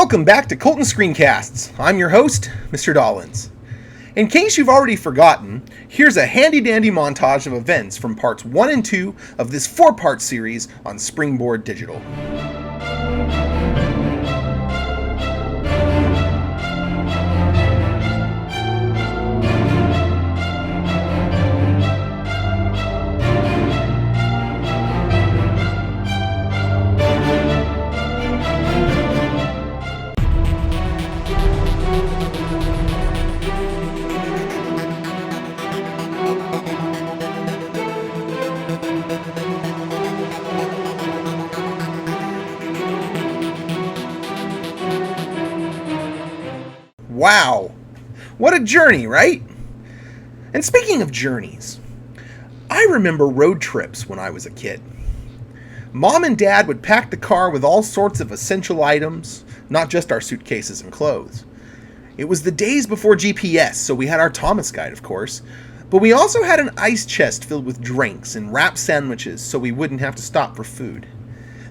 Welcome back to Colton Screencasts. I'm your host, Mr. Dollins. In case you've already forgotten, here's a handy-dandy montage of events from parts 1 and 2 of this 4-part series on SpringBoard Digital. Wow, what a journey, right? And speaking of journeys, I remember road trips when I was a kid. Mom and Dad would pack the car with all sorts of essential items, not just our suitcases and clothes. It was the days before GPS, so we had our Thomas guide, of course, but we also had an ice chest filled with drinks and wrapped sandwiches so we wouldn't have to stop for food.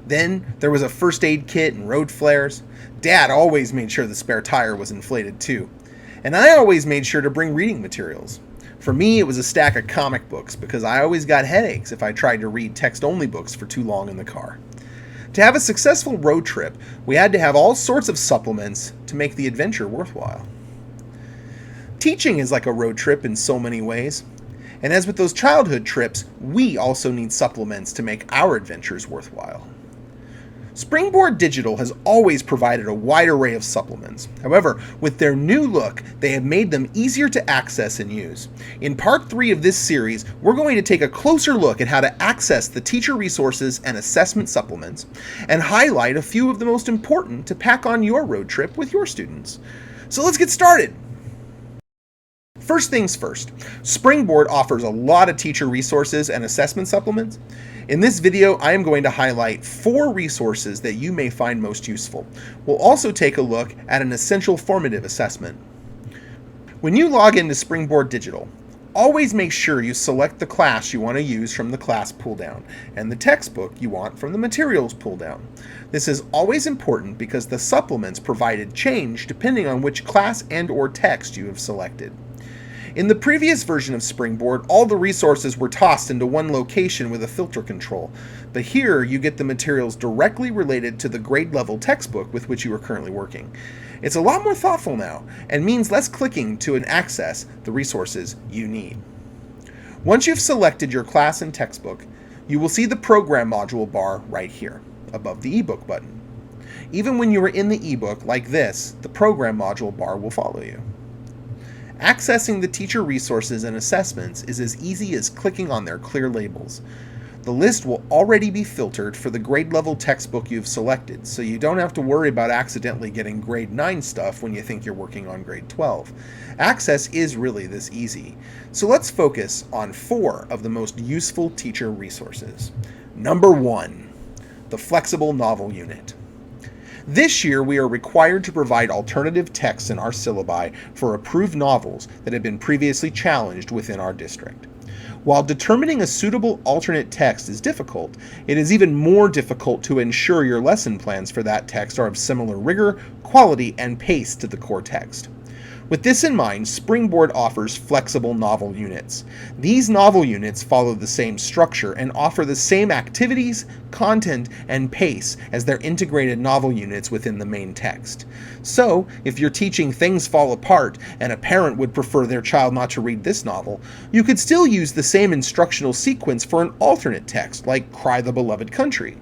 Then there was a first aid kit and road flares. Dad always made sure the spare tire was inflated too. And I always made sure to bring reading materials. For me, it was a stack of comic books because I always got headaches if I tried to read text-only books for too long in the car. To have a successful road trip, we had to have all sorts of supplements to make the adventure worthwhile. Teaching is like a road trip in so many ways. And as with those childhood trips, we also need supplements to make our adventures worthwhile. SpringBoard Digital has always provided a wide array of supplements. However, with their new look, they have made them easier to access and use. In part 3 of this series, we're going to take a closer look at how to access the teacher resources and assessment supplements, and highlight a few of the most important to pack on your road trip with your students. So let's get started! First things first, SpringBoard offers a lot of teacher resources and assessment supplements. In this video, I am going to highlight 4 resources that you may find most useful. We'll also take a look at an essential formative assessment. When you log into SpringBoard Digital, always make sure you select the class you want to use from the class pull-down and the textbook you want from the materials pull-down. This is always important because the supplements provided change depending on which class and/or text you have selected. In the previous version of SpringBoard, all the resources were tossed into one location with a filter control, but here you get the materials directly related to the grade level textbook with which you are currently working. It's a lot more thoughtful now, and means less clicking to access the resources you need. Once you've selected your class and textbook, you will see the program module bar right here, above the ebook button. Even when you are in the ebook like this, the program module bar will follow you. Accessing the teacher resources and assessments is as easy as clicking on their clear labels. The list will already be filtered for the grade level textbook you've selected, so you don't have to worry about accidentally getting grade 9 stuff when you think you're working on grade 12. Access is really this easy. So let's focus on 4 of the most useful teacher resources. Number 1, the Flexible Novel Unit. This year, we are required to provide alternative texts in our syllabi for approved novels that have been previously challenged within our district. While determining a suitable alternate text is difficult, it is even more difficult to ensure your lesson plans for that text are of similar rigor, quality, and pace to the core text. With this in mind, SpringBoard offers flexible novel units. These novel units follow the same structure and offer the same activities, content, and pace as their integrated novel units within the main text. So, if you're teaching Things Fall Apart and a parent would prefer their child not to read this novel, you could still use the same instructional sequence for an alternate text like Cry the Beloved Country.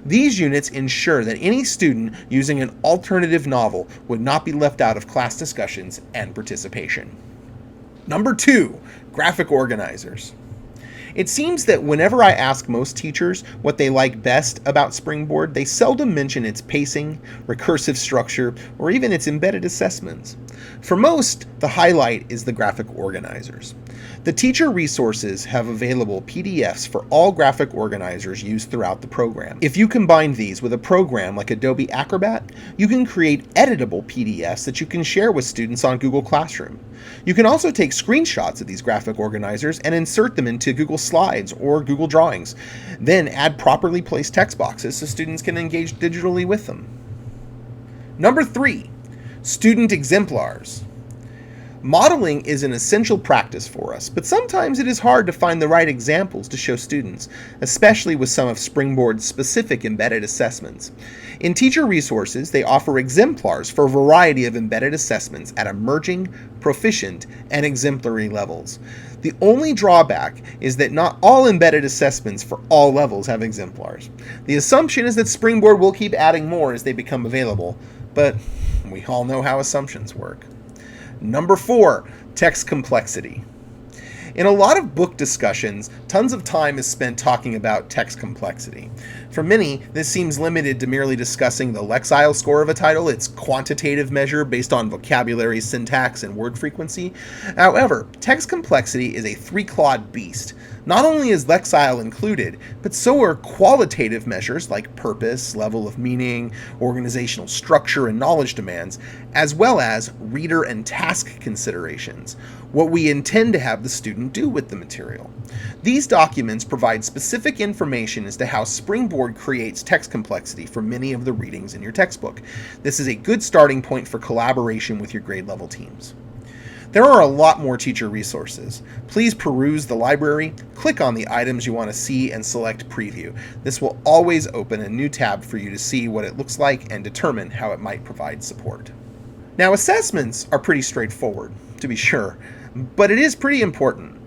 These units ensure that any student using an alternative novel would not be left out of class discussions and participation. Number 2, graphic organizers. It seems that whenever I ask most teachers what they like best about SpringBoard, they seldom mention its pacing, recursive structure, or even its embedded assessments. For most, the highlight is the graphic organizers. The teacher resources have available PDFs for all graphic organizers used throughout the program. If you combine these with a program like Adobe Acrobat, you can create editable PDFs that you can share with students on Google Classroom. You can also take screenshots of these graphic organizers and insert them into Google Slides or Google Drawings, then add properly placed text boxes so students can engage digitally with them. Number 3, student exemplars. Modeling is an essential practice for us, but sometimes it is hard to find the right examples to show students, especially with some of SpringBoard's specific embedded assessments. In teacher resources, they offer exemplars for a variety of embedded assessments at emerging, proficient, and exemplary levels. The only drawback is that not all embedded assessments for all levels have exemplars. The assumption is that SpringBoard will keep adding more as they become available, but we all know how assumptions work. Number 4, text complexity. In a lot of book discussions, tons of time is spent talking about text complexity. For many, this seems limited to merely discussing the Lexile score of a title, its quantitative measure based on vocabulary, syntax, and word frequency. However, text complexity is a three-clawed beast. Not only is Lexile included, but so are qualitative measures like purpose, level of meaning, organizational structure, and knowledge demands, as well as reader and task considerations, what we intend to have the student do with the material. These documents provide specific information as to how SpringBoard creates text complexity for many of the readings in your textbook. This is a good starting point for collaboration with your grade level teams. There are a lot more teacher resources. Please peruse the library, click on the items you want to see, and select Preview. This will always open a new tab for you to see what it looks like and determine how it might provide support. Now, assessments are pretty straightforward, to be sure, but it is pretty important.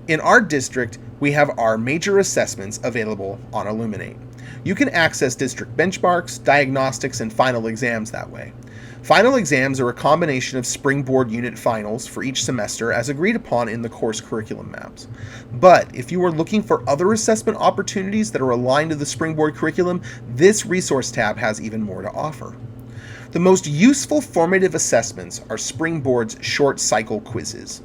In our district, we have our major assessments available on Illuminate. You can access district benchmarks, diagnostics, and final exams that way. Final exams are a combination of SpringBoard unit finals for each semester as agreed upon in the course curriculum maps. But if you are looking for other assessment opportunities that are aligned to the SpringBoard curriculum, this resource tab has even more to offer. The most useful formative assessments are SpringBoard's short cycle quizzes.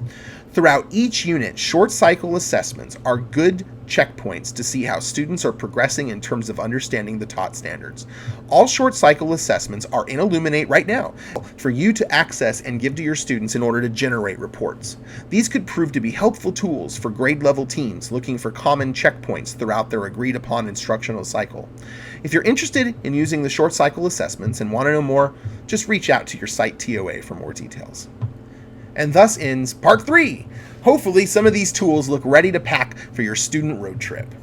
Throughout each unit, short cycle assessments are good checkpoints to see how students are progressing in terms of understanding the taught standards. All short cycle assessments are in Illuminate right now for you to access and give to your students in order to generate reports. These could prove to be helpful tools for grade level teams looking for common checkpoints throughout their agreed upon instructional cycle. If you're interested in using the short cycle assessments and want to know more, just reach out to your site TOA for more details. And thus ends part 3. Hopefully some of these tools look ready to pack for your student road trip.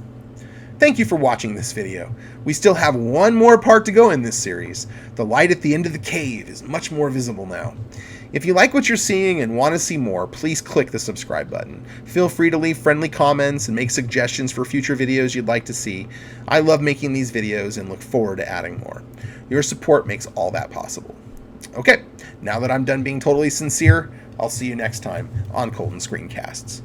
Thank you for watching this video. We still have one more part to go in this series. The light at the end of the cave is much more visible now. If you like what you're seeing and want to see more, please click the subscribe button. Feel free to leave friendly comments and make suggestions for future videos you'd like to see. I love making these videos and look forward to adding more. Your support makes all that possible. Okay, now that I'm done being totally sincere, I'll see you next time on Colton Screencasts.